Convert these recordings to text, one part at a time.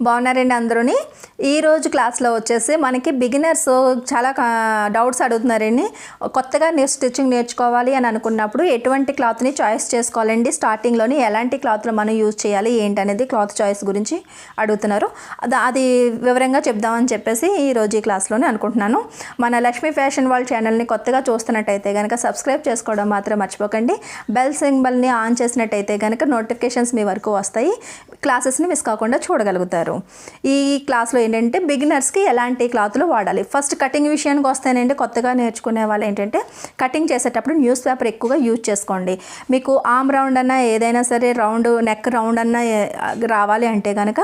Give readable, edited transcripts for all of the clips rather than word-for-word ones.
బాగున్నారండి అందరూని ఈ రోజు క్లాస్లో వచ్చేసి మనకి బిగినర్స్ చాలా డౌట్స్ అడుగుతున్నారండి. కొత్తగా స్టిచ్చింగ్ నేర్చుకోవాలి అని అనుకున్నప్పుడు ఎటువంటి క్లాత్ని చాయిస్ చేసుకోవాలండి, స్టార్టింగ్లోని ఎలాంటి క్లాత్లు మనం యూజ్ చేయాలి ఏంటనేది క్లాత్ చాయిస్ గురించి అడుగుతున్నారు. అది వివరంగా చెప్దామని చెప్పేసి ఈరోజు ఈ క్లాస్లోనే అనుకుంటున్నాను. మన లక్ష్మీ ఫ్యాషన్ వాళ్ళ ఛానల్ని కొత్తగా చూస్తున్నట్టయితే కనుక సబ్స్క్రైబ్ చేసుకోవడం మాత్రం మర్చిపోకండి. బెల్ సింబల్ని ఆన్ చేసినట్టయితే కనుక నోటిఫికేషన్స్ మీ వరకు వస్తాయి. క్లాసెస్ని మిస్ కాకుండా చూడగలుగుతారు. ఈ క్లాస్లో ఏంటంటే బిగినర్స్కి ఎలాంటి క్లాత్లు వాడాలి. ఫస్ట్ కటింగ్ విషయానికి వస్తేనండి, కొత్తగా నేర్చుకునే వాళ్ళు ఏంటంటే కటింగ్ చేసేటప్పుడు న్యూస్ పేపర్ ఎక్కువగా యూజ్ చేసుకోండి. మీకు ఆర్మ్ రౌండ్ అన్నా ఏదైనా సరే రౌండ్ నెక్ రౌండ్ అన్నా రావాలి అంటే కనుక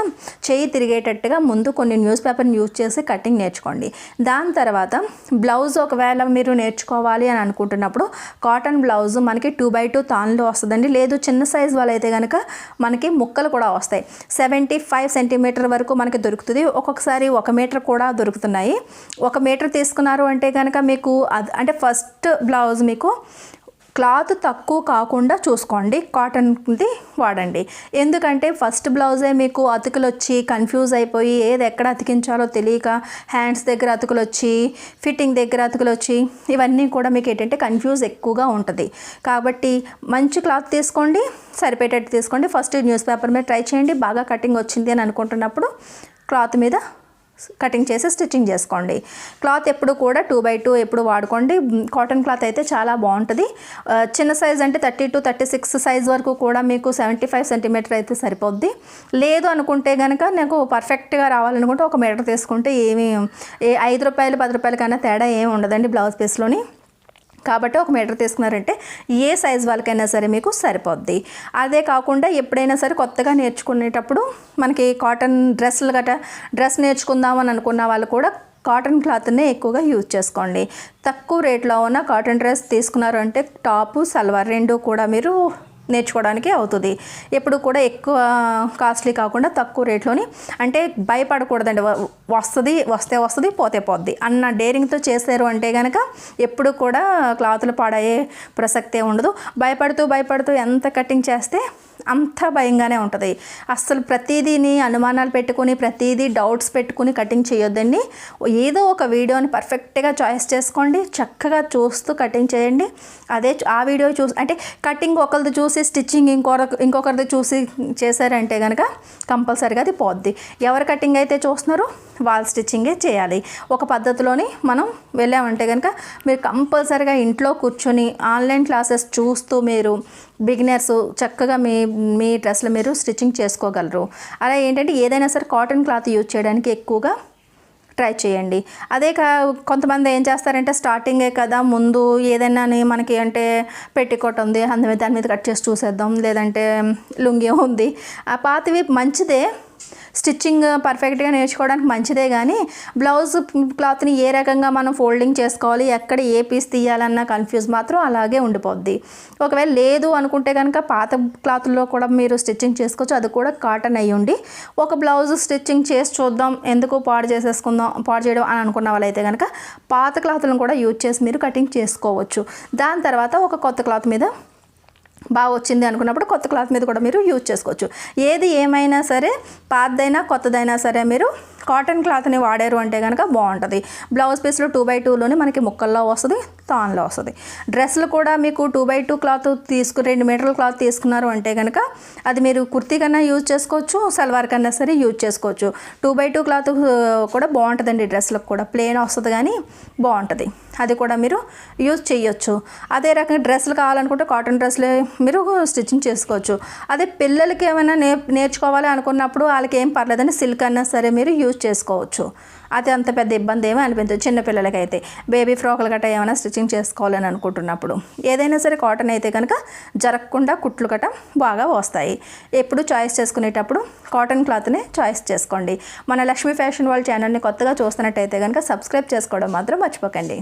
చేయి తిరిగేటట్టుగా ముందు కొన్ని న్యూస్ పేపర్ని యూజ్ చేసి కటింగ్ నేర్చుకోండి. దాని తర్వాత బ్లౌజ్ ఒకవేళ మీరు నేర్చుకోవాలి అని అనుకుంటున్నప్పుడు కాటన్ బ్లౌజ్ మనకి 2x2 తాన్లో వస్తుందండి. లేదు చిన్న సైజ్ వాళ్ళైతే కనుక మనకి ముక్కలు కూడా వస్తాయి. 75 సెంటీమీటర్ వరకు మనకి దొరుకుతుంది. ఒక్కొక్కసారి 1 మీటర్ కూడా దొరుకుతున్నాయి. 1 మీటర్ తీసుకున్నారు అంటే కనుక మీకు అంటే ఫస్ట్ బ్లౌజ్ మీకు క్లాత్ తక్కువ కాకుండా చూసుకోండి, కాటన్ది వాడండి. ఎందుకంటే ఫస్ట్ బ్లౌజే మీకు అతుకులు వచ్చి కన్ఫ్యూజ్ అయిపోయి ఏది ఎక్కడ అతికించాలో తెలియక హ్యాండ్స్ దగ్గర అతుకులు వచ్చి ఫిట్టింగ్ దగ్గర అతుకులు వచ్చి ఇవన్నీ కూడా మీకు ఏంటంటే కన్ఫ్యూజ్ ఎక్కువగా ఉంటుంది. కాబట్టి మంచి క్లాత్ తీసుకోండి, సరిపోయేటట్టు తీసుకోండి. ఫస్ట్ న్యూస్ పేపర్ మీద ట్రై చేయండి. బాగా కటింగ్ వచ్చింది అని అనుకుంటున్నప్పుడు క్లాత్ మీద కటింగ్ చేసి స్టిచ్చింగ్ చేసుకోండి. క్లాత్ ఎప్పుడు కూడా 2x2 ఎప్పుడు వాడుకోండి. కాటన్ క్లాత్ అయితే చాలా బాగుంటుంది. చిన్న సైజ్ అంటే 32, 36 సైజ్ వరకు కూడా మీకు 75 సెంటీమీటర్ అయితే సరిపోద్ది. లేదు అనుకుంటే కనుక నాకు పర్ఫెక్ట్గా రావాలనుకుంటే 1 మీటర్ తీసుకుంటే ఏమీ 5 రూపాయలు 10 రూపాయల కన్నా తేడా ఏమి ఉండదండి బ్లౌజ్ పీస్లోని. కాబట్టి 1 మీటర్ తీసుకున్నారంటే ఏ సైజ్ వాళ్ళకైనా సరే మీకు సరిపోద్ది. అదే కాకుండా ఎప్పుడైనా సరే కొత్తగా నేర్చుకునేటప్పుడు మనకి కాటన్ డ్రెస్ నేర్చుకుందామని అనుకున్న వాళ్ళు కూడా కాటన్ క్లాత్నే ఎక్కువగా యూజ్ చేసుకోండి. తక్కువ రేట్లో ఉన్న కాటన్ డ్రెస్ తీసుకున్నారు అంటే టాపు సల్వార్ రెండు కూడా మీరు నేర్చుకోవడానికి అవుతుంది. ఎప్పుడు కూడా ఎక్కువ కాస్ట్లీ కాకుండా తక్కువ రేట్లోని, అంటే భయపడకూడదండి. వస్తుంది పోతే పోద్ది అన్న డేరింగ్తో చేశారు అంటే కనుక ఎప్పుడు కూడా క్లాతులు పాడయ్యే ప్రసక్తే ఉండదు. భయపడుతూ ఎంత కటింగ్ చేస్తే అంత భయంగానే ఉంటుంది. అస్సలు ప్రతిదీని అనుమానాలు పెట్టుకుని ప్రతిదీ డౌట్స్ పెట్టుకుని కటింగ్ చేయొద్దండి. ఏదో ఒక వీడియోని పర్ఫెక్ట్గా చాయిస్ చేసుకోండి, చక్కగా చూస్తూ కటింగ్ చేయండి. ఆ వీడియో అంటే కటింగ్ ఒకరిది చూసి స్టిచ్చింగ్ ఇంకొకరిది చూసి చేశారంటే కనుక కంపల్సరీగా అది పోద్ది. ఎవరు కటింగ్ అయితే చూస్తున్నారో వాళ్ళ స్టిచ్చింగే చేయాలి. ఒక పద్ధతిలోని మనం వెళ్ళామంటే కనుక మీరు కంపల్సరీగా ఇంట్లో కూర్చొని ఆన్లైన్ క్లాసెస్ చూస్తూ మీరు బిగినర్స్ చక్కగా మీ డ్రెస్లు మీరు స్టిచ్చింగ్ చేసుకోగలరు. అలా ఏంటంటే ఏదైనా సరే కాటన్ క్లాత్ యూజ్ చేయడానికి ఎక్కువగా ట్రై చేయండి. కొంతమంది ఏం చేస్తారంటే స్టార్టింగే కదా ముందు ఏదైనా మనకి అంటే పెట్టికోట్ ఉంది దాని మీద కట్ చేసి చూసేద్దాం, లేదంటే లుంగి ఉంది, ఆ పాతవి మంచిదే, స్టిచ్చింగ్ పర్ఫెక్ట్గా నేర్చుకోవడానికి మంచిదే. కానీ బ్లౌజ్ క్లాత్ని ఏ రకంగా మనం ఫోల్డింగ్ చేసుకోవాలి, ఎక్కడ ఏ పీస్ తీయాలన్న కన్ఫ్యూజ్ మాత్రం అలాగే ఉండిపోద్ది. ఒకవేళ లేదు అనుకుంటే కనుక పాత క్లాత్లో కూడా మీరు స్టిచ్చింగ్ చేసుకోవచ్చు. అది కూడా కాటన్ అయ్యి ఉండి ఒక బ్లౌజ్ స్టిచ్చింగ్ చేసి చూద్దాం, ఎందుకు పాడు చేయడం అని అనుకున్న వాళ్ళైతే కనుక పాత క్లాత్లను కూడా యూజ్ చేసి మీరు కటింగ్ చేసుకోవచ్చు. దాని తర్వాత ఒక కొత్త క్లాత్ మీద బాగా వచ్చింది అనుకున్నప్పుడు కొత్త క్లాత్ మీద కూడా మీరు యూజ్ చేసుకోవచ్చు. ఏది ఏమైనా సరే పాతదైనా కొత్తదైనా సరే మీరు కాటన్ క్లాత్ని వాడారు అంటే కనుక బాగుంటుంది. బ్లౌజ్ పీస్లో 2x2లోనే మనకి ముక్కల్లో వస్తుంది, తాన్లో వస్తుంది. డ్రెస్సులు కూడా మీకు 2x2 క్లాత్ 2 మీటర్ల క్లాత్ తీసుకున్నారు అంటే కనుక అది మీరు కుర్తీ కన్నా యూజ్ చేసుకోవచ్చు, సల్వార్ కన్నా సరే యూజ్ చేసుకోవచ్చు. 2x2 క్లాత్ కూడా బాగుంటుందండి. డ్రెస్సులకు కూడా ప్లెయిన్ వస్తుంది కానీ బాగుంటుంది, అది కూడా మీరు యూజ్ చేయొచ్చు. అదే రకంగా డ్రెస్సులు కావాలనుకుంటే కాటన్ డ్రెస్సులు మీరు స్టిచ్చింగ్ చేసుకోవచ్చు. అదే పిల్లలకి ఏమైనా నేర్చుకోవాలి అనుకున్నప్పుడు వాళ్ళకి ఏం పర్లేదని సిల్క్ అన్నా సరే మీరు యూజ్ చేసుకోవచ్చు. అది అంత పెద్ద ఇబ్బంది ఏమీ అనిపించదు. చిన్నపిల్లలకైతే బేబీ ఫ్రాకులు గట్రా ఏమైనా స్టిచ్చింగ్ చేసుకోవాలని అనుకుంటున్నప్పుడు ఏదైనా సరే కాటన్ అయితే కనుక జరగకుండా కుట్లు గట్రా బాగా వస్తాయి. ఎప్పుడు చాయిస్ చేసుకునేటప్పుడు కాటన్ క్లాత్నే చాయిస్ చేసుకోండి. మన లక్ష్మీ ఫ్యాషన్ వాళ్ళ ఛానల్ని కొత్తగా చూస్తున్నట్టయితే కనుక సబ్స్క్రైబ్ చేసుకోవడం మాత్రం మర్చిపోకండి.